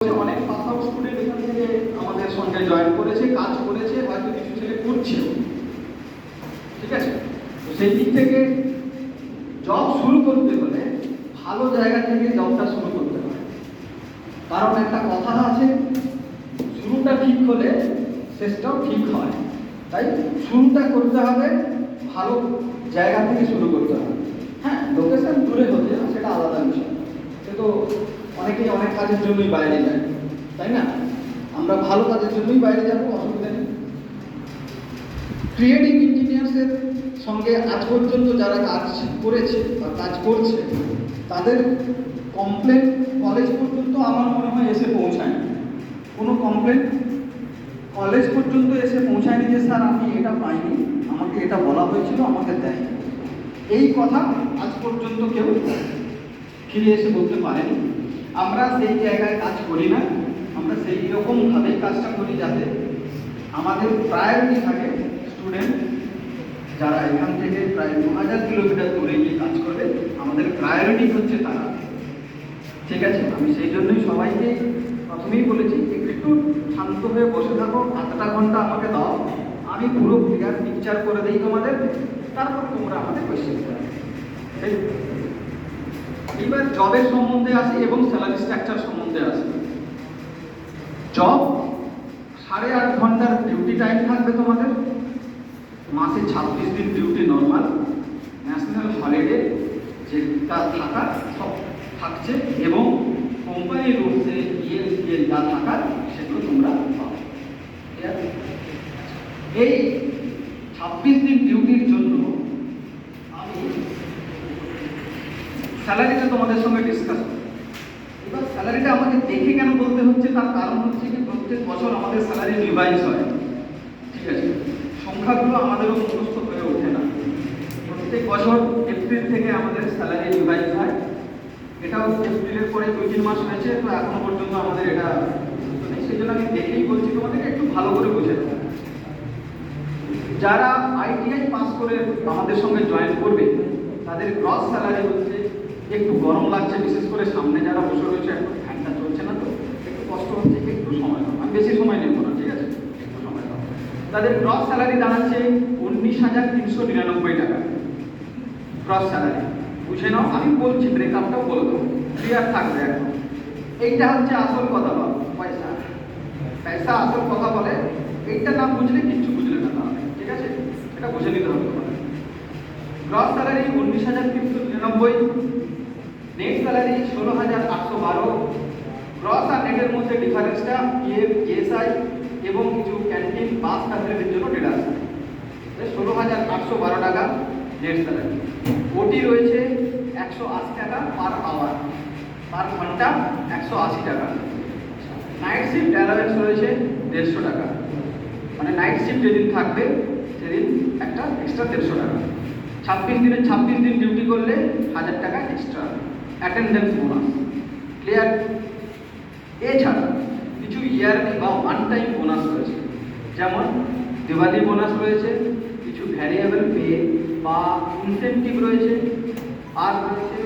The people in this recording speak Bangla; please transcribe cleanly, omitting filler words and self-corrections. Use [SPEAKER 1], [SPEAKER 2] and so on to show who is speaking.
[SPEAKER 1] অনেক পাস আউট স্টুডেন্ট এখান থেকে আমাদের সঙ্গে জয়েন করেছে, কাজ করেছে, হয়তো কিছু ছেলে করছেও। ঠিক আছে, তো সেই দিক থেকে জব শুরু করতে হলে ভালো জায়গা থেকে জবটা শুরু করতে হয়। কারণ একটা কথা আছে, শুরুটা ঠিক হলে শেষটাও ঠিক হয়। তাই শুরুটা করতে হবে ভালো জায়গা থেকে শুরু করতে হবে। হ্যাঁ, লোকেশন দূরে হতে সেটা আলাদা বিষয়, সে তো অনেকেই অনেক কাজের জন্যই বাইরে যায়, তাই না? আমরা ভালো কাজের জন্যই বাইরে যাবো, অসুবিধা নেই। ক্রিয়েটিভ ইঞ্জিনিয়ার্সের সঙ্গে আজ পর্যন্ত যারা কাজ করেছে বা কাজ করছে তাদের কমপ্লেন কলেজ পর্যন্ত আমার মনে হয় এসে পৌঁছায়। কোনো কমপ্লেন কলেজ পর্যন্ত এসে পৌঁছায়নি যে স্যার আমি এটা পাইনি, আমাকে এটা বলা হয়েছিল, আমাকে দেয়। এই কথা আজ পর্যন্ত কেউ ফিরে এসে বলতে পারেনি। আমরা সেই জায়গায় কাজ করি না, আমরা সেই রকমভাবেই কাজটা করি যাতে আমাদের প্রায়োরিটি থাকে স্টুডেন্ট যারা এখান থেকে প্রায় 2000 কিলোমিটার দূরে গিয়ে কাজ করবে, আমাদের প্রায়োরিটি হচ্ছে তারা। ঠিক আছে, আমি সেই জন্যই সবাইকে প্রথমেই বলেছি একটু শান্ত হয়ে বসে থাকো, আধটা ঘন্টা আমাকে দাও, আমি পুরো ক্লিয়ার পিকচার করে দিই তোমাদের, তারপর তোমরা আমাদের কোয়েশ্চেন করো। এবার জবের সম্বন্ধে আসি এবং স্যালারি স্ট্রাকচার সম্বন্ধে আসি। জব 8.5 ঘন্টার ডিউটি টাইম থাকবে তোমাদের, মাসে 26 দিন ডিউটি নর্মাল, ন্যাশনাল হলিডে যেটা থাকা সব থাকছে, এবং কোম্পানি রুলসে ইএল যা থাকার সেগুলো তোমরা পাবে। এই 26 দিন ডিউটির জন্য আমি স্যালারিটা তোমাদের সঙ্গে ডিসকাস করব। এবার স্যালারিটা আমাকে দেখে কেন বলতে হচ্ছে, তার কারণ হচ্ছে কি প্রত্যেক বছর আমাদের স্যালারি রিভাইজ হয়। ঠিক আছে, সংখ্যাগুলো আমাদেরও মুখস্থ হয়ে ওঠে না। প্রত্যেক বছর এপ্রিল থেকে আমাদের স্যালারি রিভাইজ হয়। এটাও এপ্রিলের পরে 2-3 মাস হয়েছে, তো এখনো পর্যন্ত আমাদের এটা নেই। সেই জন্য আমি দেখেই বলছি তোমাদেরকে একটু ভালো করে বুঝে দেবো। যারা আইটিআই পাস করে আমাদের সঙ্গে জয়েন করবে তাদের গ্রস স্যালারি হচ্ছে, একটু গরম লাগছে বিশেষ করে সামনে যারা বসে রয়েছে, এখন ফ্যানটা চলছে না তো একটু কষ্ট হচ্ছে, একটু সময় দাও, আমি বেশি সময় নেব না, ঠিক আছে, একটু সময় দাও। তাদের গ্রস স্যালারি দাঁড়াচ্ছে 19,399 টাকা গ্রস স্যালারি। বুঝে নাও, আমি বলছি ব্রেকআপটাও বলে দেবো, ক্লিয়ার থাকবে এখন। এইটা হচ্ছে আসল কথা বল, পয়সা পয়সা আসল কথা বলে। এইটা না বুঝলে কিচ্ছু বুঝলে না তাহলে, ঠিক আছে, এটা বুঝে নিতে হবে তোমাদের। Gross salary 19,399, net salary 16,812। Gross আর নেটের মধ্যে ডিফারেন্সটা পিএফ, ইএসআই এবং কিছু ক্যান্টিন বাস ফ্যাসিলিটির জন্য ডেটা আছে। 16,812 টাকা নেট স্যালারি। ওটি রয়েছে 180 টাকা পার আওয়ার, পার ঘন্টা 180 টাকা। নাইট শিফট অ্যালাওয়েন্স রয়েছে 150 টাকা, মানে নাইট শিফট যেদিন থাকবে সেদিন একটা এক্সট্রা 150 টাকা। 26 দিন ডিউটি করলে 1000 টাকা এক্সট্রা অ্যাটেন্ডেন্স বোনাস। ক্লিয়ার? এছাড়া কিছু ইয়ারলি বা ওয়ান টাইম বোনাস রয়েছে, যেমন দিওয়ালি বোনাস রয়েছে, কিছু ভ্যারিয়েবল পে বা ইনসেন্টিভ রয়েছে, আর রয়েছে